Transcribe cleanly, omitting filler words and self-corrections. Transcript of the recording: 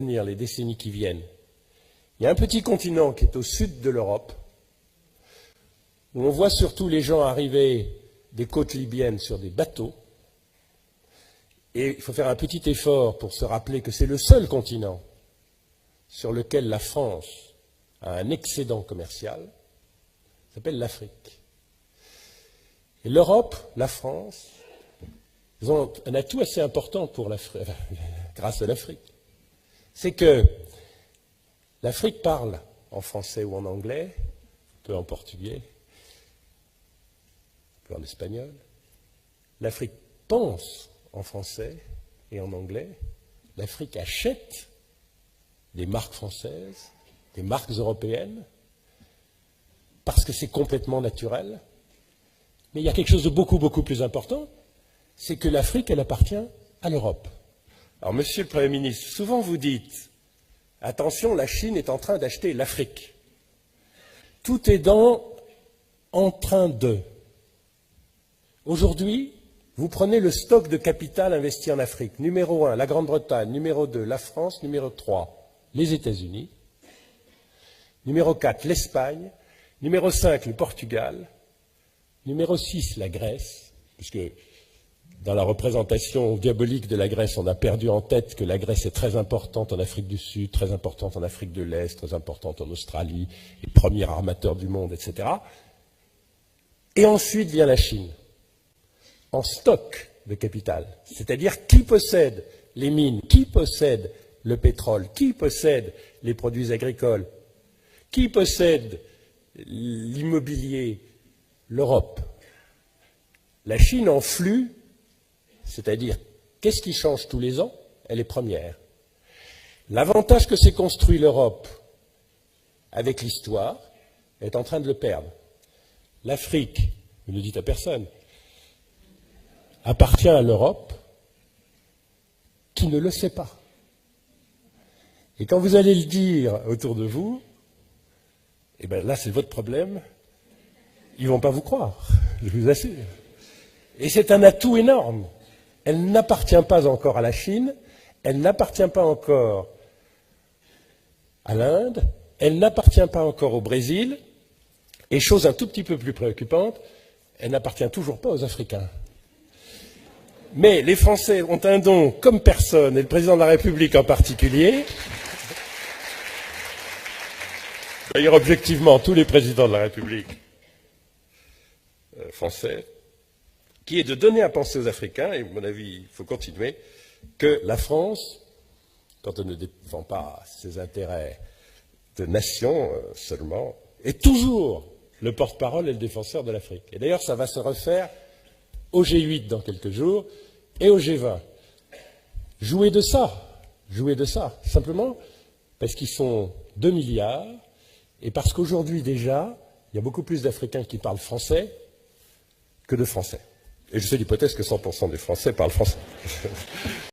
les décennies qui viennent. Il y a un petit continent qui est au sud de l'Europe, où on voit surtout les gens arriver des côtes libyennes sur des bateaux. Et il faut faire un petit effort pour se rappeler que c'est le seul continent sur lequel la France a un excédent commercial, ça s'appelle l'Afrique. Et l'Europe, la France, ils ont un atout assez important pour l'Afrique, grâce à l'Afrique. C'est que l'Afrique parle en français ou en anglais, un peu en portugais, un peu en espagnol. L'Afrique pense en français et en anglais. L'Afrique achète des marques françaises, des marques européennes, parce que c'est complètement naturel. Mais il y a quelque chose de beaucoup, beaucoup plus important, c'est que l'Afrique, elle appartient à l'Europe. Alors, Monsieur le Premier ministre, souvent vous dites, attention, la Chine est en train d'acheter l'Afrique. Tout est en train de. Aujourd'hui, vous prenez le stock de capital investi en Afrique. Numéro 1, la Grande-Bretagne. Numéro 2, la France. Numéro 3, les États-Unis. Numéro 4, l'Espagne. Numéro 5, le Portugal. Numéro 6, la Grèce, puisque dans la représentation diabolique de la Grèce, on a perdu en tête que la Grèce est très importante en Afrique du Sud, très importante en Afrique de l'Est, très importante en Australie, les premiers armateurs du monde, etc. Et ensuite vient la Chine, en stock de capital. C'est-à-dire qui possède les mines, qui possède le pétrole, qui possède les produits agricoles, qui possède l'immobilier, l'Europe. La Chine en flux, c'est-à-dire qu'est-ce qui change tous les ans? Elle est première. L'avantage que s'est construit l'Europe avec l'histoire est en train de le perdre. L'Afrique, vous ne le dites à personne, appartient à l'Europe qui ne le sait pas. Et quand vous allez le dire autour de vous, eh bien là c'est votre problème, ils ne vont pas vous croire, je vous assure. Et c'est un atout énorme. Elle n'appartient pas encore à la Chine, elle n'appartient pas encore à l'Inde, elle n'appartient pas encore au Brésil, et chose un tout petit peu plus préoccupante, elle n'appartient toujours pas aux Africains. Mais les Français ont un don comme personne, et le président de la République en particulier. D'ailleurs, objectivement, tous les présidents de la République français, qui est de donner à penser aux Africains, et à mon avis, il faut continuer, que la France, quand elle ne défend pas ses intérêts de nation seulement, est toujours le porte-parole et le défenseur de l'Afrique. Et d'ailleurs, ça va se refaire au G8 dans quelques jours et au G20. Jouez de ça, simplement parce qu'ils sont 2 milliards et parce qu'aujourd'hui déjà, il y a beaucoup plus d'Africains qui parlent français que de Français. Et je fais l'hypothèse que 100% des Français parlent français.